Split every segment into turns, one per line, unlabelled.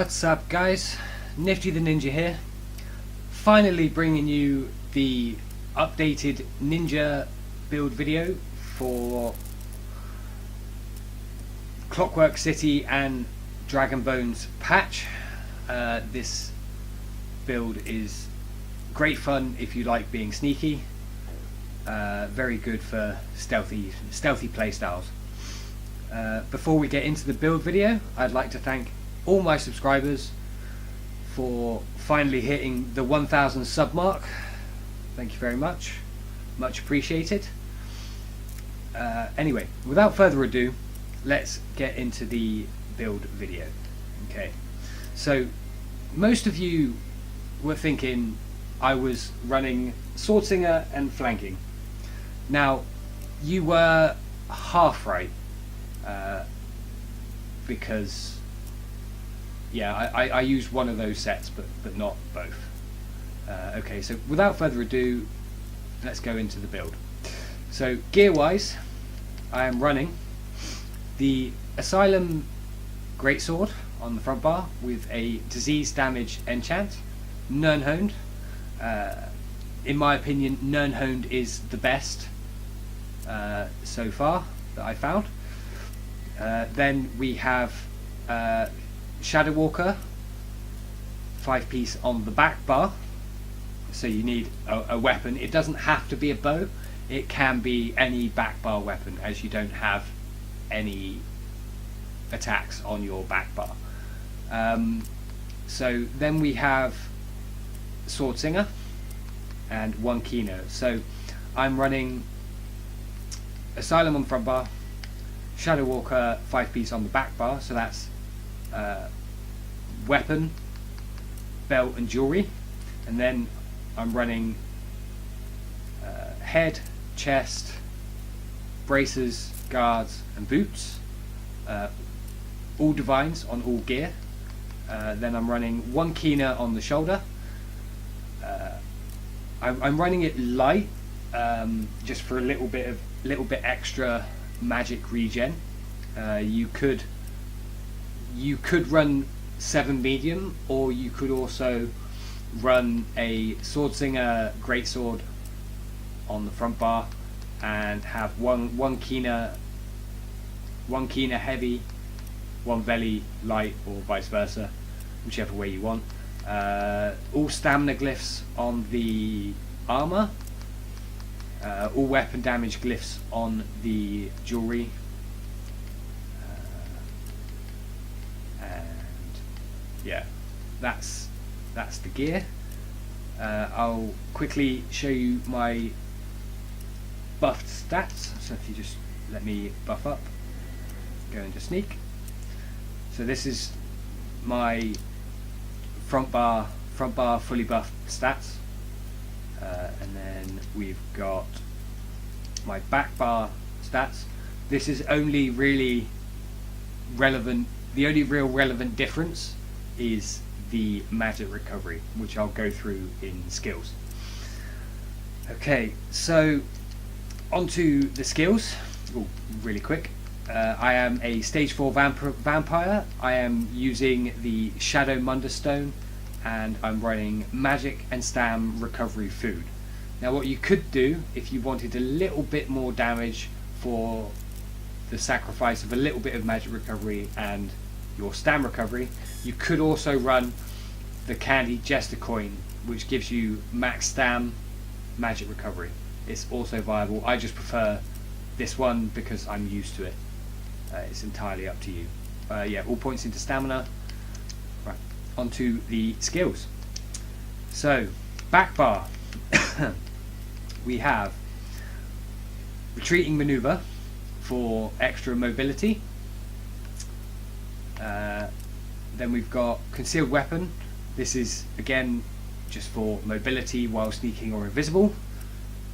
What's up, guys? Nifty the Ninja here, finally bringing you the updated Ninja build video for Clockwork City and Dragon Bones patch. This build is great fun if you like being sneaky, very good for stealthy playstyles. Before we get into the build video, I'd like to thank all my subscribers for finally hitting the 1,000 sub mark. Thank you very much, much appreciated. Anyway, without further ado, let's get into the build video. Okay, so most of you were thinking I was running Swordslinger and flanking. Now, you were half right, because yeah, I used one of those sets, but not both. Okay, so without further ado, let's go into the build. So gear-wise, I am running the Asylum Greatsword on the front bar with a disease damage enchant, Nirnhoned. In my opinion, Nirnhoned is the best so far that I found. Then we have Shadow Walker, 5-piece on the back bar, so you need a weapon. It doesn't have to be a bow, it can be any back bar weapon, as you don't have any attacks on your back bar. So then we have Swordslinger and 1 Kino. So I'm running Asylum on the front bar, Shadow Walker 5-piece on the back bar, so that's weapon, belt and jewelry, and then I'm running head, chest, braces, guards and boots, all divines on all gear. Then I'm running 1 Kina on the shoulder. I'm running it light, just for a little bit extra magic regen. You could run 7 medium, or you could also run a Swordslinger Greatsword on the front bar and have one Kina heavy, 1 Veli light, or vice versa, whichever way you want. All stamina glyphs on the armor, all weapon damage glyphs on the jewelry, and yeah, that's the gear. I'll quickly show you my buffed stats. So if you just let me buff up, go into sneak. So this is my front bar fully buffed stats, and then we've got my back bar stats. This is only really relevant. The only real relevant difference is the magic recovery, which I'll go through in skills. Okay, so onto the skills. Ooh, really quick. I am a stage 4 vampire. I am using the Shadow Munderstone, and I'm running magic and stam recovery food. Now, what you could do if you wanted a little bit more damage for the sacrifice of a little bit of magic recovery and your stam recovery, you could also run the Candy Jester coin, which gives you max stam, magic recovery. It's also viable. I just prefer this one because I'm used to it. It's entirely up to you. Yeah, all points into stamina. Right, onto the skills. So, back bar. We have retreating maneuver for extra mobility. Then we've got concealed weapon. This is again just for mobility while sneaking or invisible.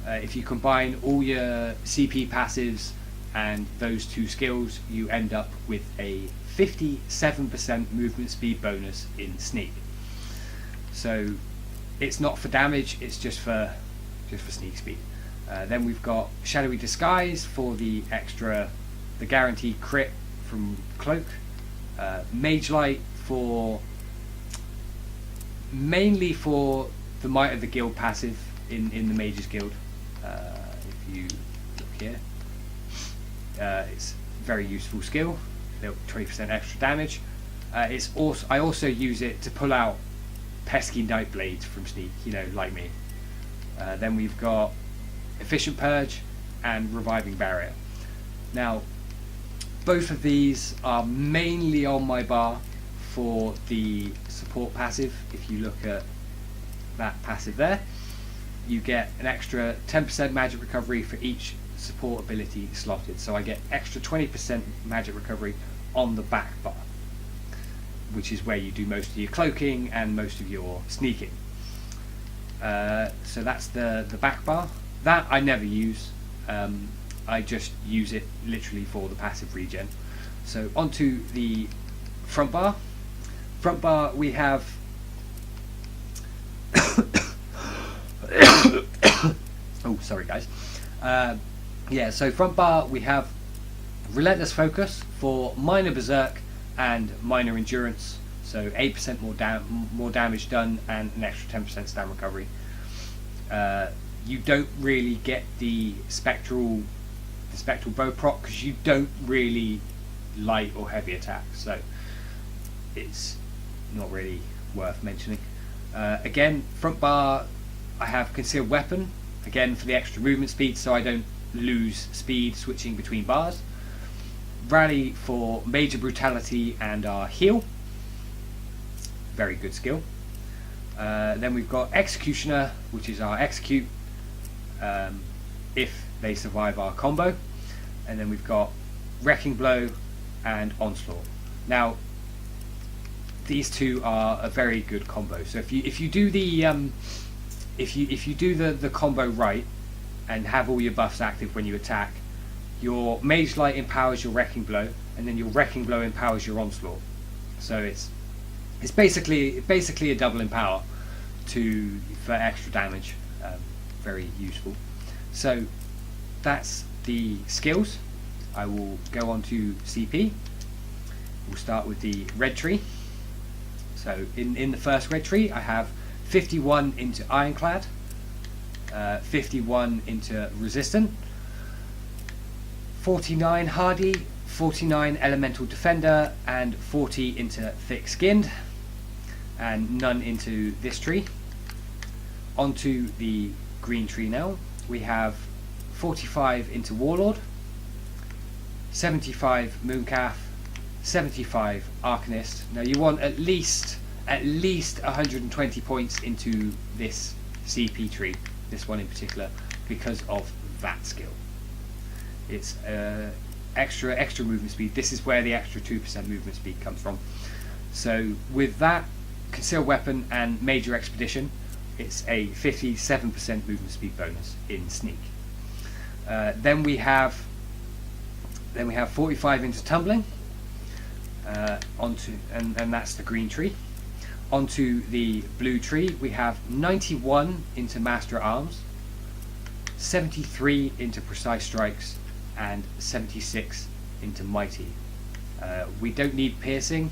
If you combine all your CP passives and those 2 skills, you end up with a 57% movement speed bonus in sneak. So it's not for damage, it's just for sneak speed. Then we've got shadowy disguise for the guaranteed crit from cloak. Mage light for mainly for the Might of the Guild passive in the Mages Guild. If you look here, it's a very useful skill. 20% extra damage. I also use it to pull out pesky Nightblades from sneak, like me. Then we've got Efficient Purge and Reviving Barrier. Now, both of these are mainly on my bar for the support passive. If you look at that passive there, you get an extra 10% magic recovery for each support ability slotted. So I get extra 20% magic recovery on the back bar, which is where you do most of your cloaking and most of your sneaking. So that's the back bar. That I never use. I just use it literally for the passive regen. So onto the front bar. Front bar we have oh, sorry guys. So front bar we have Relentless Focus for minor berserk and minor endurance, so 8% more damage done and an extra 10% stam recovery. You don't really get the spectral bow proc because you don't really light or heavy attack, so it's not really worth mentioning. Again, front bar I have Concealed Weapon, again for the extra movement speed so I don't lose speed switching between bars. Rally for major brutality and our heal, very good skill. Then we've got Executioner, which is our execute if they survive our combo, and then we've got Wrecking Blow and Onslaught. Now these two are a very good combo. So if you do the if you do the combo right and have all your buffs active when you attack, your Mage Light empowers your Wrecking Blow, and then your Wrecking Blow empowers your Onslaught. So it's basically a double empower for extra damage. Very useful. So that's the skills. I will go on to CP. We'll start with the red tree. So in the first red tree I have 51 into Ironclad, 51 into Resistant, 49 Hardy, 49 Elemental Defender, and 40 into Thick Skinned, and none into this tree. Onto the green tree now. We have 45 into Warlord, 75 Mooncalf, 75 Arcanist. Now you want at least 120 points into this CP tree, this one in particular, because of that skill. It's extra movement speed. This is where the extra 2% movement speed comes from. So with that, Concealed Weapon and Major Expedition, it's a 57% movement speed bonus in Sneak. Then we have 45 into Tumbling, and that's the green tree. Onto the blue tree, we have 91 into Master at Arms, 73 into Precise Strikes, and 76 into Mighty. We don't need Piercing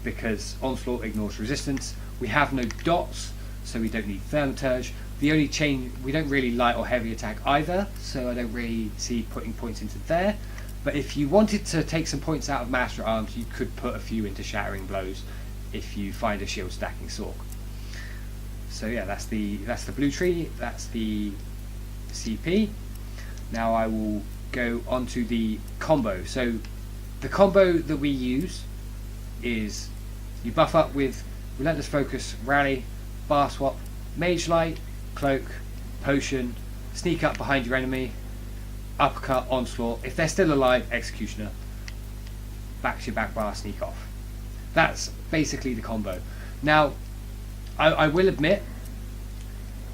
because Onslaught ignores resistance. We have no dots, so we don't need Thaumaturge. The only change, we don't really light or heavy attack either, so I don't really see putting points into there. But if you wanted to take some points out of Master at Arms, you could put a few into Shattering Blows if you find a shield stacking Sork. So yeah, that's the blue tree, that's the CP. Now I will go onto the combo. So the combo that we use is you buff up with Relentless Focus, Rally, Bar Swap, Mage Light, Cloak, Potion, sneak up behind your enemy, uppercut, Onslaught. If they're still alive, Executioner, back to your back bar, sneak off. That's basically the combo. Now I will admit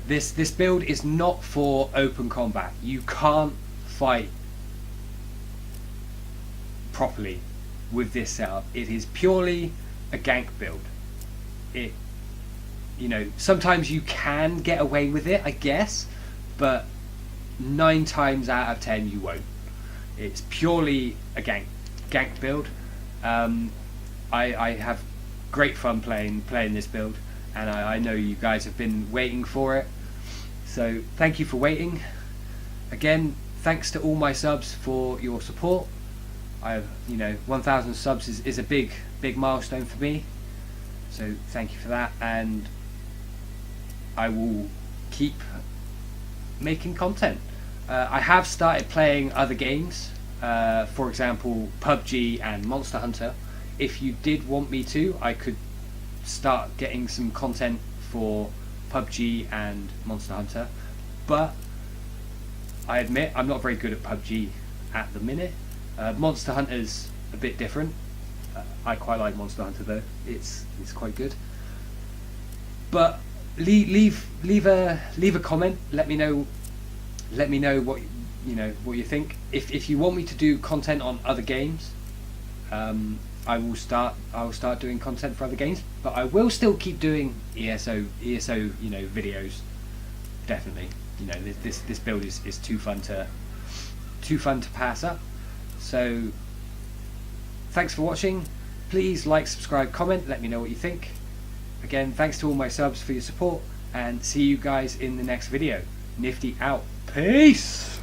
this build is not for open combat. You can't fight properly with this setup. It is purely a gank build. Sometimes you can get away with it, I guess, but 9 times out of 10 you won't. It's purely a gank build. I have great fun playing this build. and I know you guys have been waiting for it. So thank you for waiting. Again, thanks to all my subs for your support. 1,000 subs is a big milestone for me. So thank you for that, and I will keep making content. I have started playing other games, for example PUBG and Monster Hunter. If you did want me to, I could start getting some content for PUBG and Monster Hunter, but I admit I'm not very good at PUBG at the minute. Monster Hunter's a bit different. I quite like Monster Hunter though. It's quite good. But leave a comment. Let me know what you think. If you want me to do content on other games, I will start doing content for other games. But I will still keep doing ESO videos. Definitely. This build is too fun to pass up. So thanks for watching. Please like, subscribe, comment, let me know what you think. Again, thanks to all my subs for your support, and see you guys in the next video. Nifty out. Peace!